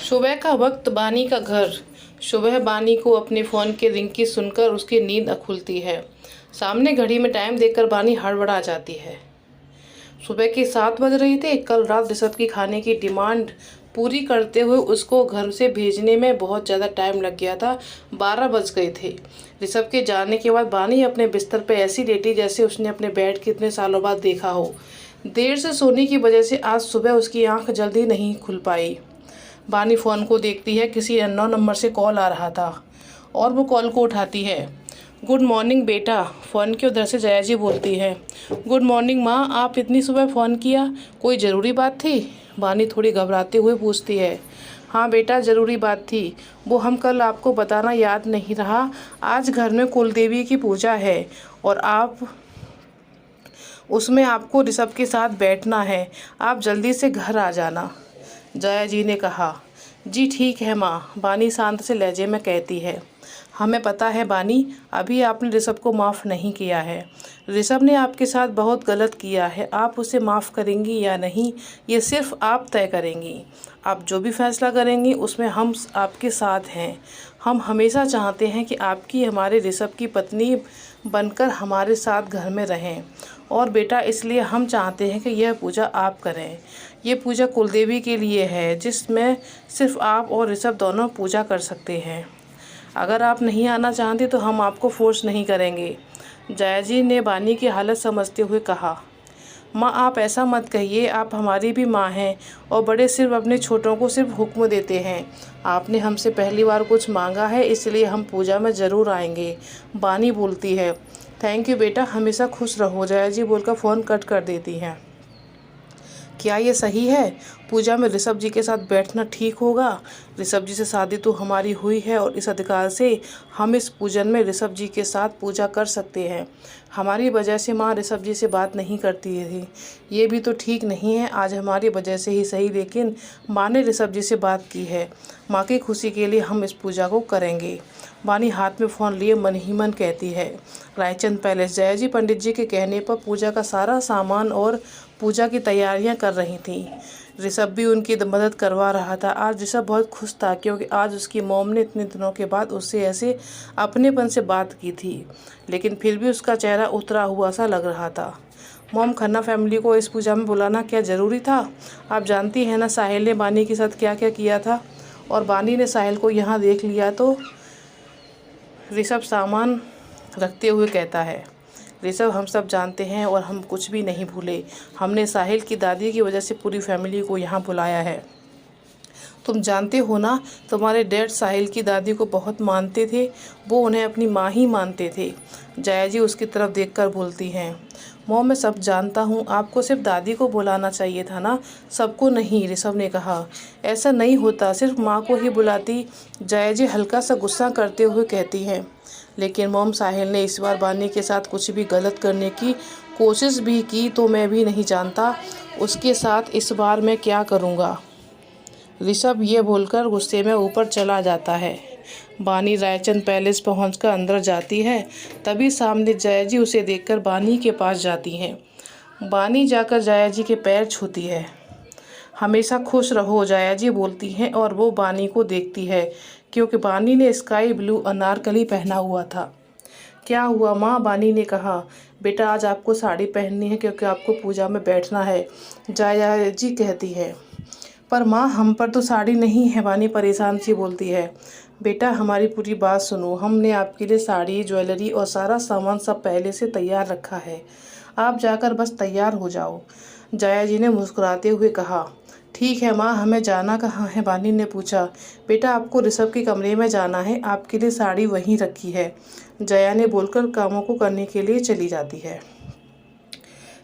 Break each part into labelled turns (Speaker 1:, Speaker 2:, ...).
Speaker 1: सुबह का वक्त बानी का घर। सुबह बानी को अपने फ़ोन के रिंग की सुनकर उसकी नींद खुलती है। सामने घड़ी में टाइम देखकर बानी हड़बड़ा जाती है। सुबह के 7 बज रहे थे। कल रात ऋषभ की खाने की डिमांड पूरी करते हुए उसको घर से भेजने में बहुत ज़्यादा टाइम लग गया था। 12 बज गए थे। ऋषभ के जाने के बाद बानी अपने बिस्तर पर ऐसी लेटी जैसे उसने अपने बेड कितने सालों बाद देखा हो। देर से सोने की वजह से आज सुबह उसकी आंख जल्दी नहीं खुल पाई। बानी फ़ोन को देखती है। किसी अननोन नंबर से कॉल आ रहा था और वो कॉल को उठाती है। गुड मॉर्निंग बेटा, फ़ोन के उधर से जया जी बोलती है। गुड मॉर्निंग माँ, आप इतनी सुबह फ़ोन किया, कोई ज़रूरी बात थी? बानी थोड़ी घबराते हुए पूछती है। हाँ बेटा, ज़रूरी बात थी। वो हम कल आपको बताना याद नहीं रहा। आज घर में कुलदेवी की पूजा है और उसमें आपको ऋषभ के साथ बैठना है। आप जल्दी से घर आ जाना, जया जी ने कहा। जी ठीक है माँ, बानी शांत से लहजे में कहती है। हमें पता है बानी, अभी आपने ऋषभ को माफ़ नहीं किया है। ऋषभ ने आपके साथ बहुत गलत किया है। आप उसे माफ़ करेंगी या नहीं, ये सिर्फ आप तय करेंगी। आप जो भी फैसला करेंगी उसमें हम आपके साथ हैं। हम हमेशा चाहते हैं कि आपकी हमारे ऋषभ की पत्नी बनकर हमारे साथ घर में रहें। और बेटा, इसलिए हम चाहते हैं कि यह पूजा आप करें। ये पूजा कुलदेवी के लिए है जिसमें सिर्फ आप और ऋषभ दोनों पूजा कर सकते हैं। अगर आप नहीं आना चाहते तो हम आपको फोर्स नहीं करेंगे, जया जी ने बानी की हालत समझते हुए कहा। माँ, आप ऐसा मत कहिए, आप हमारी भी माँ हैं और बड़े सिर्फ अपने छोटों को सिर्फ हुक्म देते हैं। आपने हमसे पहली बार कुछ मांगा है, इसलिए हम पूजा में ज़रूर आएंगे, बानी बोलती है। थैंक यू बेटा, हमेशा खुश रहो, जया जी बोलकर फ़ोन कट कर देती हैं। क्या ये सही है? पूजा में ऋषभ जी के साथ बैठना ठीक होगा? ऋषभ जी से शादी तो हमारी हुई है और इस अधिकार से हम इस पूजन में ऋषभ जी के साथ पूजा कर सकते हैं। हमारी वजह से माँ ऋषभ जी से बात नहीं करती थी, ये भी तो ठीक नहीं है। आज हमारी वजह से ही सही, लेकिन माँ ने ऋषभ जी से बात की है। माँ की खुशी के लिए हम इस पूजा को करेंगे। बानी हाथ में फ़ोन लिए मन ही मन कहती है। रायचंद पैलेस। जया जी पंडित जी के कहने पर पूजा का सारा सामान और पूजा की तैयारियां कर रही थी। ऋषभ भी उनकी मदद करवा रहा था। आज ऋषभ बहुत खुश था क्योंकि आज उसकी मॉम ने इतने दिनों के बाद उससे ऐसे अपनेपन से बात की थी, लेकिन फिर भी उसका चेहरा उतरा हुआ सा लग रहा था। मॉम, खन्ना फैमिली को इस पूजा में बुलाना क्या ज़रूरी था? आप जानती हैं ना साहिल ने बानी के साथ क्या क्या किया था, और बानी ने साहिल को यहाँ देख लिया तो ऋषभ सामान रखते हुए कहता है। ऋषभ, हम सब जानते हैं और हम कुछ भी नहीं भूले। हमने साहिल की दादी की वजह से पूरी फैमिली को यहाँ बुलाया है। तुम जानते हो ना, तुम्हारे डैड साहिल की दादी को बहुत मानते थे, वो उन्हें अपनी माँ ही मानते थे। जया जी उसकी तरफ देखकर बोलती हैं। मॉम, मैं सब जानता हूँ, आपको सिर्फ दादी को बुलाना चाहिए था ना, सबको नहीं, ऋषभ ने कहा। ऐसा नहीं होता, सिर्फ माँ को ही बुलाती, जया जी हल्का सा गुस्सा करते हुए कहती हैं। लेकिन मॉम, साहिल ने इस बार बानी के साथ कुछ भी गलत करने की कोशिश भी की तो मैं भी नहीं जानता उसके साथ इस बार मैं क्या करूँगा। ऋषभ ये बोलकर गुस्से में ऊपर चला जाता है। बानी रायचंद पैलेस पहुंचकर अंदर जाती है। तभी सामने जया जी उसे देखकर बानी के पास जाती हैं। बानी जाकर जया जी के पैर छूती है। हमेशा खुश रहो, जया जी बोलती हैं और वो बानी को देखती है क्योंकि बानी ने स्काई ब्लू अनारकली पहना हुआ था। क्या हुआ माँ? बानी ने कहा। बेटा, आज आपको साड़ी पहननी है क्योंकि आपको पूजा में बैठना है, जया जी कहती है। पर माँ, हम पर तो साड़ी नहीं है, बानी परेशान सी बोलती है। बेटा, हमारी पूरी बात सुनो, हमने आपके लिए साड़ी, ज्वेलरी और सारा सामान सब पहले से तैयार रखा है, आप जाकर बस तैयार हो जाओ, जया जी ने मुस्कुराते हुए कहा। ठीक है माँ, हमें जाना कहाँ है? बानी ने पूछा। बेटा, आपको ऋषभ के कमरे में जाना है, आपके लिए साड़ी वहीं रखी है, जया ने बोलकर कामों को करने के लिए चली जाती है।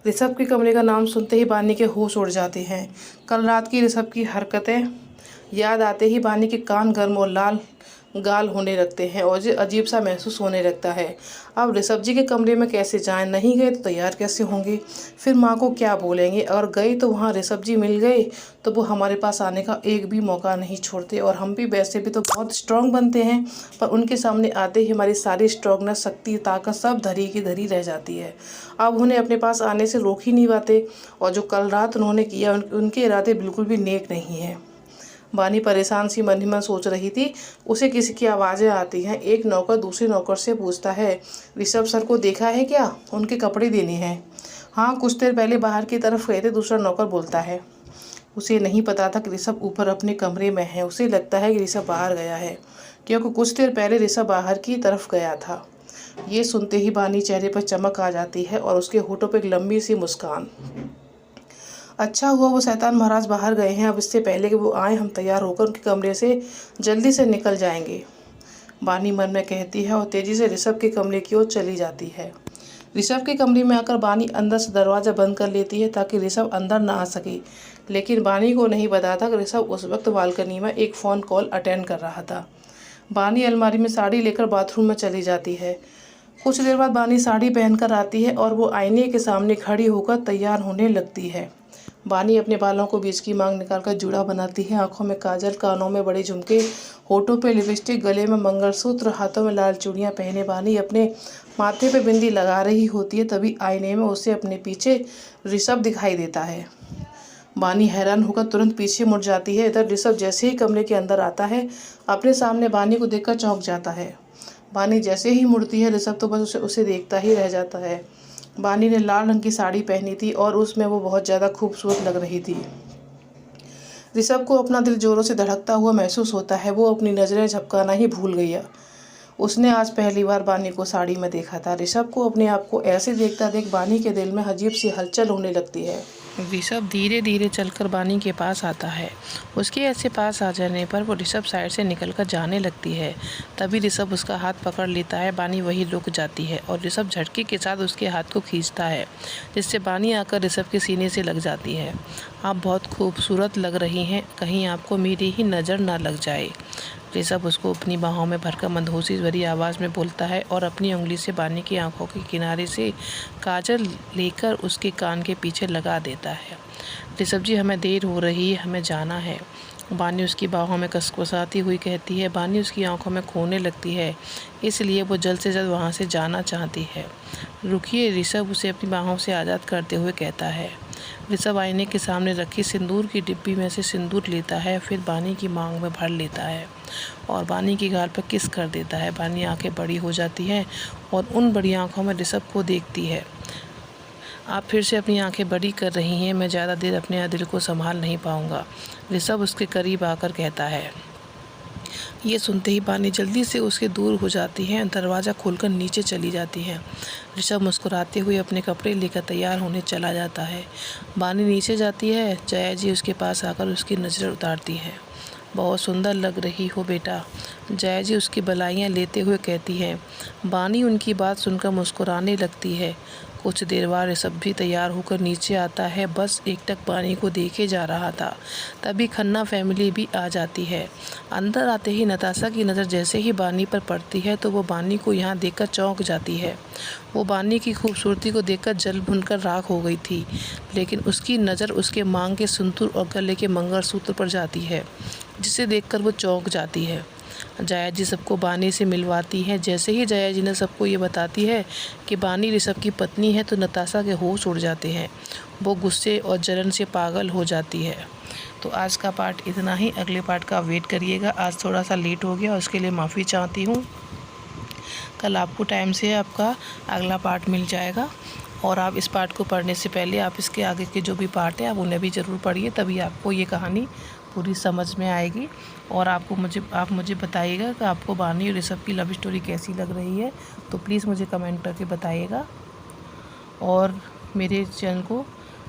Speaker 1: ऋषभ के कमरे का नाम सुनते ही बानी के होश उड़ जाते हैं। कल रात की ऋषभ की हरकतें याद आते ही बानी के कान गर्म और लाल गाल होने लगते हैं और अजीब सा महसूस होने लगता है। अब ऋषभ जी के कमरे में कैसे जाएं? नहीं गए तो तैयार कैसे होंगे? फिर माँ को क्या बोलेंगे? अगर गए तो वहाँ ऋषभ जी मिल गए तो वो हमारे पास आने का एक भी मौका नहीं छोड़ते, और हम भी वैसे भी तो बहुत स्ट्रांग बनते हैं, पर उनके सामने आते ही हमारी सारी स्ट्रांगनेस, शक्ति, ताकत सब धरी की धरी रह जाती है। अब उन्हें अपने पास आने से रोक ही नहीं पाते, और जो कल रात उन्होंने किया उनके इरादे बिल्कुल भी नेक नहीं है। बानी परेशान सी मन ही मन सोच रही थी। उसे किसी की आवाज़ें आती हैं। एक नौकर दूसरे नौकर से पूछता है, ऋषभ सर को देखा है क्या? उनके कपड़े देने हैं। हाँ, कुछ देर पहले बाहर की तरफ गए थे, दूसरा नौकर बोलता है। उसे नहीं पता था कि ऋषभ ऊपर अपने कमरे में है। उसे लगता है कि ऋषभ बाहर गया है, क्योंकि कुछ देर पहले ऋषभ बाहर की तरफ गया था। ये सुनते ही बानी चेहरे पर चमक आ जाती है और उसके होठों पर एक लंबी सी मुस्कान। अच्छा हुआ वो शैतान महाराज बाहर गए हैं। अब इससे पहले कि वो आए, हम तैयार होकर उनके कमरे से जल्दी से निकल जाएंगे, बानी मन में कहती है और तेज़ी से ऋषभ के कमरे की ओर चली जाती है। ऋषभ के कमरे में आकर बानी अंदर से दरवाज़ा बंद कर लेती है ताकि ऋषभ अंदर ना आ सके। लेकिन बानी को नहीं पता था कि ऋषभ उस वक्त बालकनी में एक फ़ोन कॉल अटेंड कर रहा था। बानी अलमारी में साड़ी लेकर बाथरूम में चली जाती है। कुछ देर बाद बानी साड़ी पहनकर आती है और वो आईने के सामने खड़ी होकर तैयार होने लगती है। बानी अपने बालों को बीच की मांग निकालकर जूड़ा बनाती है। आंखों में काजल, कानों में बड़े झुमके, होठों पे लिपस्टिक, गले में मंगलसूत्र, हाथों में लाल चूड़ियां पहने बानी अपने माथे पे बिंदी लगा रही होती है। तभी आईने में उसे अपने पीछे ऋषभ दिखाई देता है। बानी हैरान होकर तुरंत पीछे मुड़ जाती है। इधर ऋषभ जैसे ही कमरे के अंदर आता है, अपने सामने बानी को देखकर चौंक जाता है। बानी जैसे ही मुड़ती है, ऋषभ तो बस उसे देखता ही रह जाता है। बानी ने लाल रंग की साड़ी पहनी थी और उसमें वो बहुत ज़्यादा खूबसूरत लग रही थी। ऋषभ को अपना दिल जोरों से धड़कता हुआ महसूस होता है। वो अपनी नज़रें झपकाना ही भूल गया। उसने आज पहली बार बानी को साड़ी में देखा था। ऋषभ को अपने आप को ऐसे देखता देख बानी के दिल में अजीब सी हलचल होने लगती है। ऋषभ धीरे धीरे चलकर बानी के पास आता है। उसके ऐसे पास आ जाने पर वो ऋषभ साइड से निकलकर जाने लगती है। तभी ऋषभ उसका हाथ पकड़ लेता है। बानी वहीं रुक जाती है और ऋषभ झटके के साथ उसके हाथ को खींचता है, जिससे बानी आकर ऋषभ के सीने से लग जाती है। आप बहुत खूबसूरत लग रही हैं, कहीं आपको मेरी ही नज़र ना लग जाए, ऋषभ उसको अपनी बाहों में भरकर मंदहोशी भरी आवाज़ में बोलता है और अपनी उंगली से बानी की आंखों के किनारे से काजल लेकर उसके कान के पीछे लगा देता है। ऋषभ जी, हमें देर हो रही है, हमें जाना है, बानी उसकी बाहों में कसकसाती हुई कहती है। बानी उसकी आंखों में खोने लगती है, इसलिए वो जल्द से जल्द वहाँ से जाना चाहती है। रुकिए, ऋषभ उसे अपनी बाहों से आज़ाद करते हुए कहता है। ऋषभ आईने के सामने रखी सिंदूर की डिब्बी में से सिंदूर लेता है, फिर बानी की मांग में भर लेता है और बानी की गाल पर किस कर देता है। बानी आंखें बड़ी हो जाती हैं और उन बड़ी आंखों में ऋषभ को देखती है। आप फिर से अपनी आंखें बड़ी कर रही हैं, मैं ज़्यादा देर अपने दिल को संभाल नहीं पाऊंगा, ऋषभ उसके करीब आकर कहता है। ये सुनते ही बानी जल्दी से उसके दूर हो जाती है, दरवाज़ा खोलकर नीचे चली जाती है। ऋषभ मुस्कुराते हुए अपने कपड़े लेकर तैयार होने चला जाता है। बानी नीचे जाती है। जया जी उसके पास आकर उसकी नज़र उतारती है। बहुत सुंदर लग रही हो बेटा, जया जी उसकी बधाइयाँ लेते हुए कहती हैं। बानी उनकी बात सुनकर मुस्कुराने लगती है। कुछ देर बाद ऋषभ भी तैयार होकर नीचे आता है। बस एकटक बानी को देखे जा रहा था, तभी खन्ना फैमिली भी आ जाती है। अंदर आते ही नताशा की नज़र जैसे ही बानी पर पड़ती है तो वो बानी को यहाँ देखकर चौंक जाती है। वो बानी की खूबसूरती को देखकर जल भुनकर राख हो गई थी, लेकिन उसकी नज़र उसके मांग के सिंदूर और गले के मंगलसूत्र पर जाती है, जिसे देखकर वो चौंक जाती है। जया जी सबको बानी से मिलवाती हैं। जैसे ही जया जी ने सबको ये बताती है कि बानी ऋषभ की पत्नी है तो नताशा के होश उड़ जाते हैं। वो गुस्से और जलन से पागल हो जाती है। तो आज का पार्ट इतना ही, अगले पार्ट का वेट करिएगा। आज थोड़ा सा लेट हो गया, उसके लिए माफ़ी चाहती हूँ। कल आपको टाइम से आपका अगला पार्ट मिल जाएगा और आप इस पार्ट को पढ़ने से पहले आप इसके आगे के जो भी पार्ट हैं आप उन्हें भी ज़रूर पढ़िए, तभी आपको ये कहानी पूरी समझ में आएगी। और आप मुझे बताइएगा कि आपको बानी और ऋषभ की लव स्टोरी कैसी लग रही है, तो प्लीज़ मुझे कमेंट करके बताइएगा। और मेरे चैनल को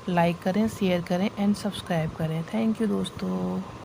Speaker 1: लाइक करें, शेयर करें एंड सब्सक्राइब करें। थैंक यू दोस्तों।